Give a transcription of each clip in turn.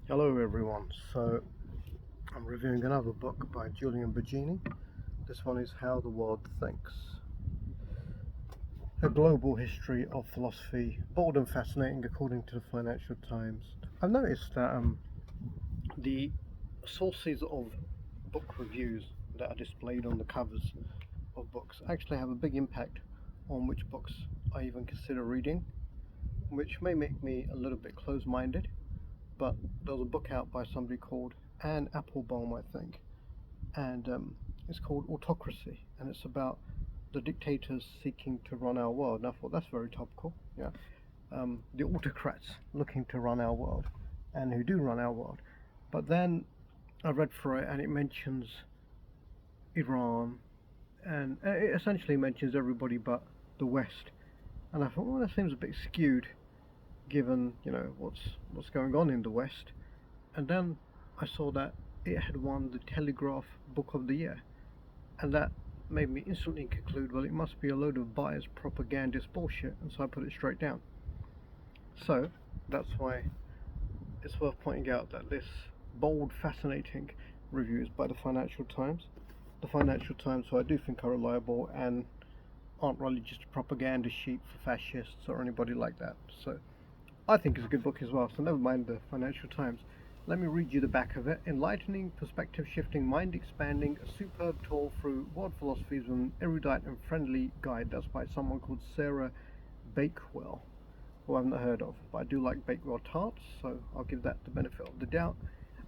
Hello everyone. So I'm reviewing another book by Julian Baggini. This one is How the World Thinks. A global history of philosophy, bold and fascinating according to the Financial Times. I've noticed that the sources of book reviews that are displayed on the covers of books actually have a big impact on which books I even consider reading, which may make me a little bit close-minded, but there was a book out by somebody called Anne Applebaum, I think, and it's called Autocracy, and it's about the dictators seeking to run our world. And I thought that's very topical. Yeah, the autocrats looking to run our world, and who do run our world. But then I read through it, and it mentions Iran, and it essentially mentions everybody but the West. And I thought, well, that seems a bit skewed, given what's going on in the West. And then I saw that it had won the Telegraph Book of the Year, and that made me instantly conclude, well, it must be a load of biased propagandist bullshit, and so I put it straight down. So that's why it's worth pointing out that this bold, fascinating review is by the Financial Times. The Financial Times, who I do think are reliable and aren't really just a propaganda sheet for fascists or anybody like that. So I think it's a good book as well, so never mind the Financial Times. Let me read you the back of it. Enlightening, perspective shifting, mind expanding, a superb tour through world philosophies with an erudite and friendly guide. That's by someone called Sarah Bakewell, who I've not heard of, but I do like Bakewell tarts, so I'll give that the benefit of the doubt.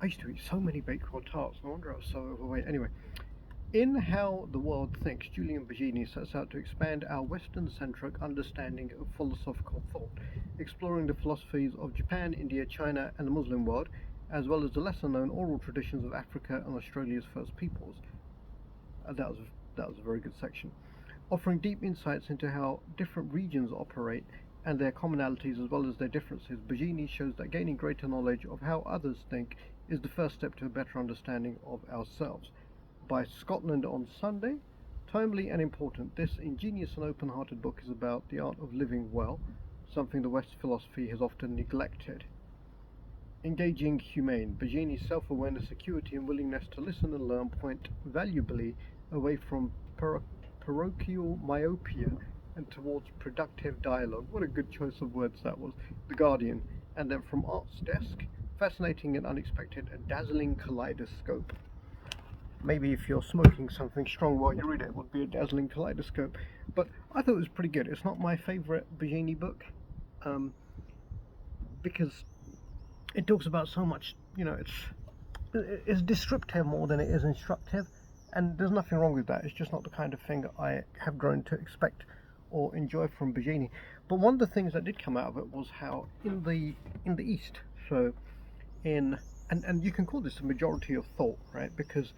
I used to eat so many Bakewell tarts, no wonder I was so overweight. Anyway, in How the World Thinks, Julian Baggini sets out to expand our Western-centric understanding of philosophical thought, exploring the philosophies of Japan, India, China, and the Muslim world, as well as the lesser-known oral traditions of Africa and Australia's First Peoples. That was a very good section. Offering deep insights into how different regions operate and their commonalities as well as their differences, Baggini shows that gaining greater knowledge of how others think is the first step to a better understanding of ourselves. By Scotland on Sunday. Timely and important, this ingenious and open-hearted book is about the art of living well, something the West philosophy has often neglected. Engaging, humane, Baggini's self-awareness, acuity, and willingness to listen and learn point valuably away from parochial myopia and towards productive dialogue. What a good choice of words that was. The Guardian. And then from Art's Desk, fascinating and unexpected, a dazzling kaleidoscope. Maybe if you're smoking something strong while you read it, it would be a dazzling kaleidoscope. But I thought it was pretty good. It's not my favourite Baggini book, um, because it talks about so much. It's descriptive more than it is instructive, and there's nothing wrong with that. It's just not the kind of thing I have grown to expect or enjoy from Baggini. But one of the things that did come out of it was how in the East, so in and you can call this a majority of thought, right? Because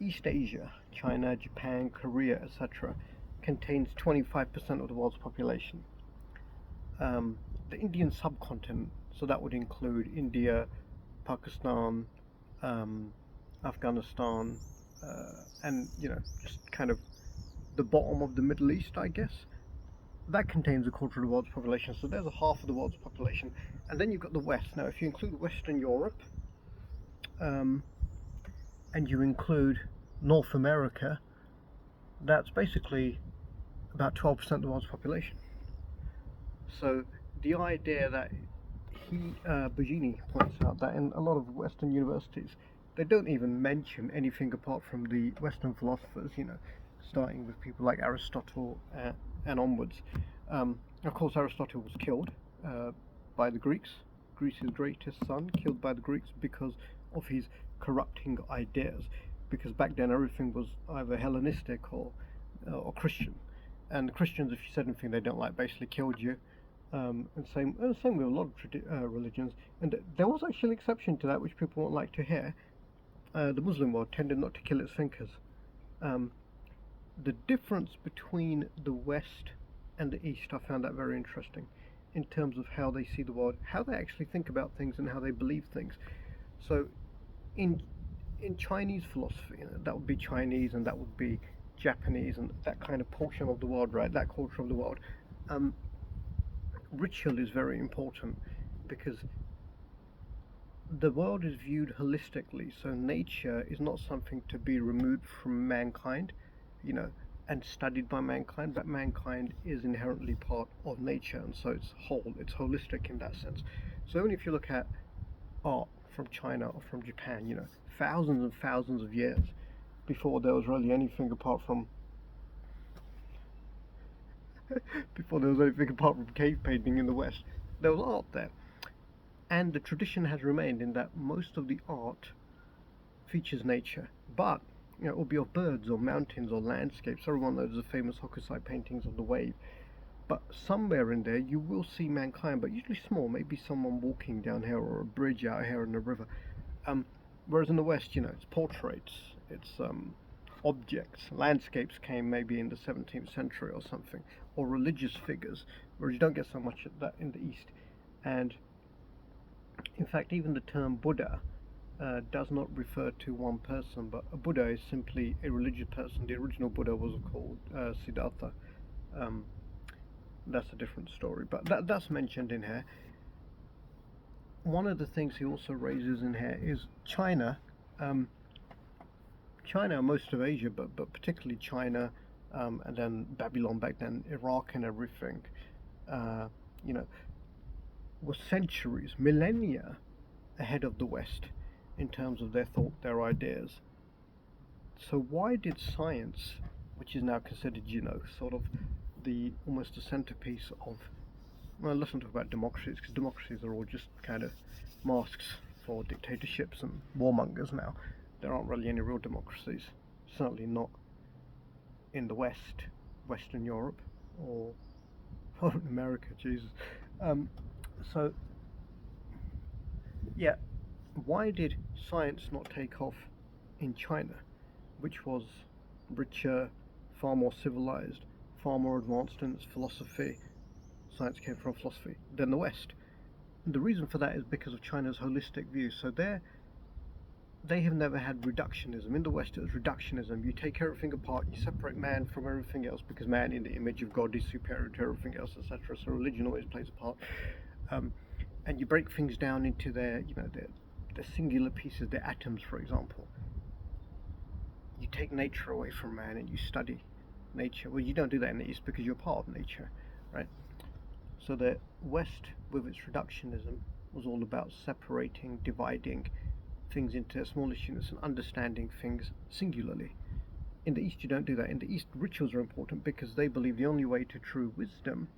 East Asia, China, Japan, Korea, etc., contains 25% of the world's population. The Indian subcontinent, so that would include India, Pakistan, um, Afghanistan, and just kind of the bottom of the Middle East, I guess. That contains a quarter of the world's population, so there's a half of the world's population. And then you've got the West. Now, if you include Western Europe, um, and you include North America, that's basically about 12% of the world's population. So the idea that Baggini points out that in a lot of Western universities, they don't even mention anything apart from the Western philosophers, starting with people like Aristotle and onwards. Of course, Aristotle was killed uh, by the Greeks, Greece's greatest son, killed by the Greeks because of his corrupting ideas. Because back then everything was either Hellenistic or Christian, and the Christians, if you said anything they don't like, basically killed you. And same with a lot of religions. And there was actually an exception to that, which people won't like to hear. The Muslim world tended not to kill its thinkers. Um, the difference between the West and the East, I found that very interesting in terms of how they see the world, how they actually think about things, and how they believe things. So, in in Chinese philosophy, that would be Chinese, and that would be Japanese, and that kind of portion of the world, right? That culture of the world. Um, Ritual is very important because the world is viewed holistically, so nature is not something to be removed from mankind, you know, and studied by mankind, but mankind is inherently part of nature, and so it's whole, it's holistic in that sense. So even if you look at art from China or from Japan, thousands and thousands of years before there was really anything apart from before there was anything apart from cave painting in the West, there was art there. And the tradition has remained in that most of the art features nature, but it will be of birds or mountains or landscapes. Everyone knows the famous Hokusai paintings of the wave. But somewhere in there you will see mankind, but usually small, maybe someone walking down here or a bridge out here in the river. Whereas in the West, it's portraits, it's objects, landscapes came maybe in the 17th century or something, or religious figures, whereas you don't get so much of that in the East. And in fact, even the term Buddha does not refer to one person, but a Buddha is simply a religious person. The original Buddha was called Siddhartha. Um, that's a different story, but that's mentioned in here. One of the things he also raises in here is China. China, most of Asia, but particularly China, and then Babylon back then, Iraq and everything, you know, was centuries, millennia ahead of the West in terms of their thought, their ideas. So why did science, which is now considered, sort of the almost the centerpiece of, well, let's not talk about democracies, because democracies are all just kind of masks for dictatorships and warmongers now. There aren't really any real democracies, certainly not in the West, Western Europe, or in America, Jesus. So, yeah, why did science not take off in China, which was richer, far more civilized, far more advanced in its philosophy? Science came from philosophy, than the West. And the reason for that is because of China's holistic view. So they have never had reductionism. In the West, it was reductionism. You take everything apart, you separate man from everything else, because man, in the image of God, is superior to everything else, etc. So religion always plays a part. And you break things down into their singular pieces, their atoms, for example. You take nature away from man and you study nature. Well, you don't do that in the East because you're part of nature, right? So the West, with its reductionism, was all about separating, dividing things into smallest units and understanding things singularly. In the East, you don't do that. In the East, rituals are important because they believe the only way to true wisdom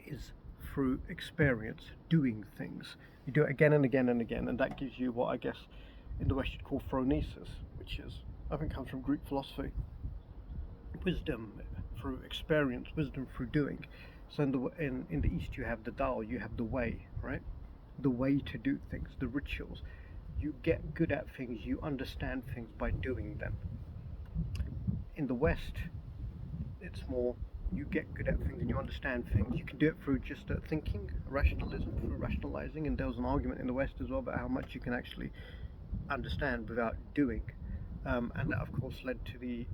is through experience, doing things. You do it again and again and again, and that gives you what I guess in the West you'd call phronesis, which is, I think, comes from Greek philosophy. Wisdom through experience, wisdom through doing. So in the East you have the Tao, you have the way, right? The way to do things, the rituals. You get good at things, you understand things by doing them. In the West, it's more you get good at things and you understand things. You can do it through just thinking, rationalism, through rationalizing, and there was an argument in the West as well about how much you can actually understand without doing. And that, of course, led to the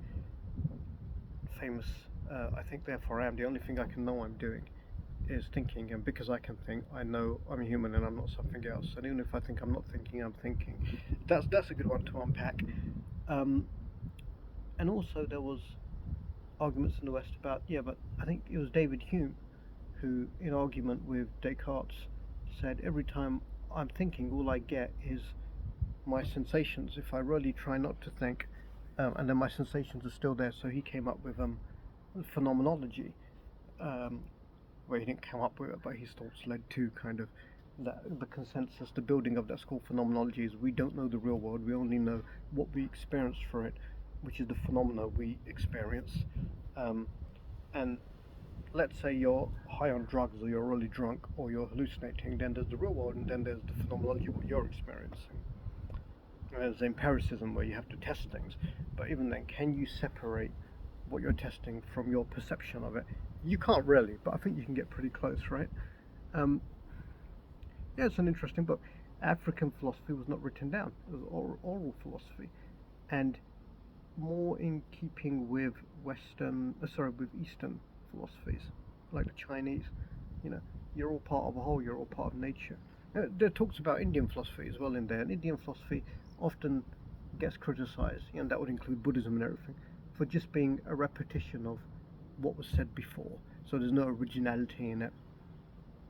famous, I think therefore I am, the only thing I can know I'm doing is thinking, and because I can think, I know I'm a human and I'm not something else. And even if I think I'm not thinking, I'm thinking. That's a good one to unpack. And also there was arguments in the West about, but I think it was David Hume who, in argument with Descartes, said every time I'm thinking, all I get is my sensations. If I really try not to think, and then my sensations are still there. So he came up with phenomenology, where he didn't come up with it, but his thoughts led to kind of the consensus, the building of that school. Phenomenology is we don't know the real world, we only know what we experience for it, which is the phenomena we experience. And let's say you're high on drugs, or you're really drunk, or you're hallucinating, then there's the real world, and then there's the phenomenology, what you're experiencing. And there's empiricism, where you have to test things. But even then, can you separate what you're testing from your perception of it? You can't really, but I think you can get pretty close, right? It's an interesting book. African philosophy was not written down. It was oral philosophy. And more in keeping with with Eastern philosophies, like the Chinese. You're all part of a whole, you're all part of nature. There talks about Indian philosophy as well in there, and Indian philosophy often gets criticized, and that would include Buddhism and everything, for just being a repetition of what was said before. So there's no originality in it.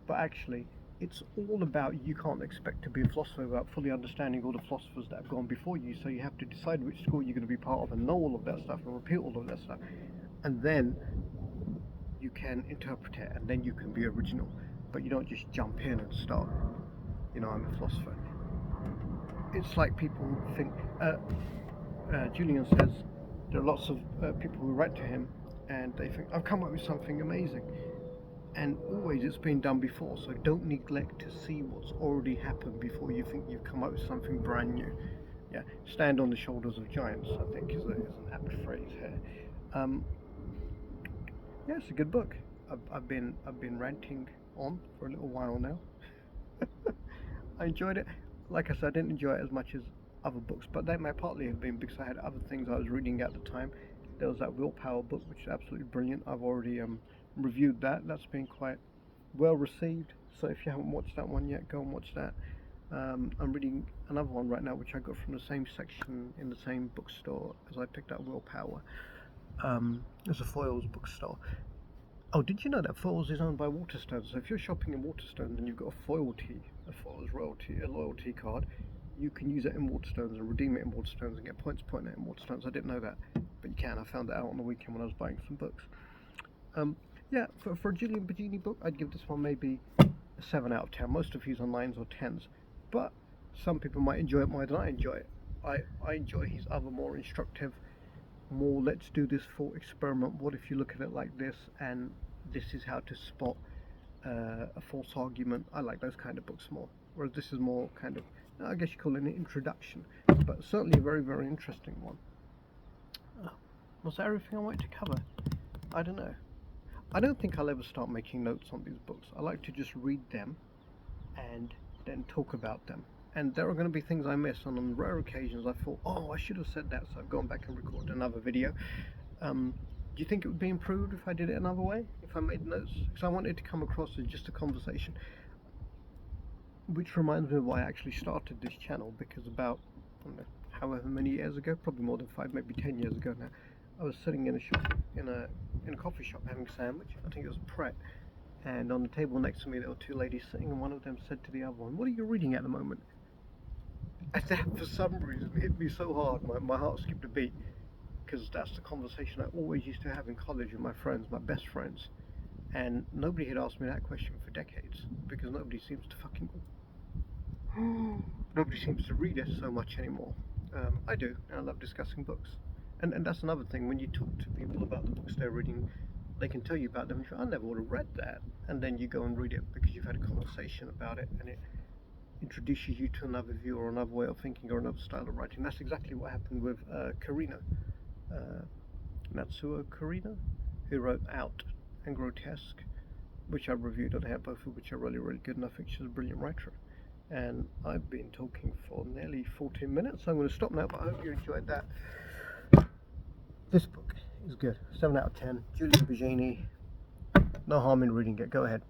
But actually, it's all about, you can't expect to be a philosopher without fully understanding all the philosophers that have gone before you. So you have to decide which school you're going to be part of and know all of that stuff and repeat all of that stuff. And then you can interpret it, and then you can be original. But you don't just jump in and start, I'm a philosopher. It's like people who think, Julian says, there are lots of people who write to him and they think, I've come up with something amazing. And always it's been done before, so don't neglect to see what's already happened before you think you've come up with something brand new. Yeah, stand on the shoulders of giants, I think, is an apt phrase here. Yeah, it's a good book. I've been ranting on for a little while now. I enjoyed it. Like I said, I didn't enjoy it as much as other books, but that might partly have been because I had other things I was reading at the time. There was that Willpower book, which is absolutely brilliant. I've already reviewed that. That's been quite well received. So if you haven't watched that one yet, go and watch that. I'm reading another one right now, which I got from the same section in the same bookstore as I picked up Willpower. It's a Foyles bookstore. Oh, did you know that Foyles is owned by Waterstones? So if you're shopping in Waterstones and you've got a Foyles loyalty card, you can use it in Waterstones and redeem it in Waterstones and get points pointing it in Waterstones. I didn't know that, but you can. I found that out on the weekend when I was buying some books. Yeah, for a Julian Baggini book, I'd give this one maybe a 7 out of 10. Most of these are 9s or 10s, but some people might enjoy it more than I enjoy it. I enjoy his other more instructive, more let's do this thought experiment. What if you look at it like this, and this is how to spot a false argument. I like those kind of books more, whereas this is more kind of, I guess you call it an introduction, but certainly a very, very interesting one. Was that everything I wanted to cover? I don't know. I don't think I'll ever start making notes on these books. I like to just read them and then talk about them. And there are going to be things I miss, and on rare occasions I thought, oh, I should have said that, so I've gone back and recorded another video. Do you think it would be improved if I did it another way, if I made notes? Because I wanted it to come across as just a conversation. Which reminds me of why I actually started this channel, because about, I don't know, however many years ago, probably more than 5, maybe 10 years ago now, I was sitting in a shop, in a coffee shop having a sandwich. I think it was Pret. And on the table next to me there were 2 ladies sitting, and one of them said to the other one, what are you reading at the moment? And that for some reason hit me so hard, my heart skipped a beat, because that's the conversation I always used to have in college with my friends, my best friends. And nobody had asked me that question for decades, because nobody seems to read it so much anymore. I do, and I love discussing books. And that's another thing, when you talk to people about the books they're reading, they can tell you about them, and you go, I never would have read that, and then you go and read it because you've had a conversation about it, and it introduces you to another view or another way of thinking or another style of writing. That's exactly what happened with Karina, Natsuo Karina, who wrote Out and Grotesque, which I reviewed on here, both of which are really, really good, and I think she's a brilliant writer. And I've been talking for nearly 14 minutes, so I'm going to stop now, but I hope you enjoyed that. This book is good. 7 out of 10. Julian Baggini. No harm in reading it. Go ahead.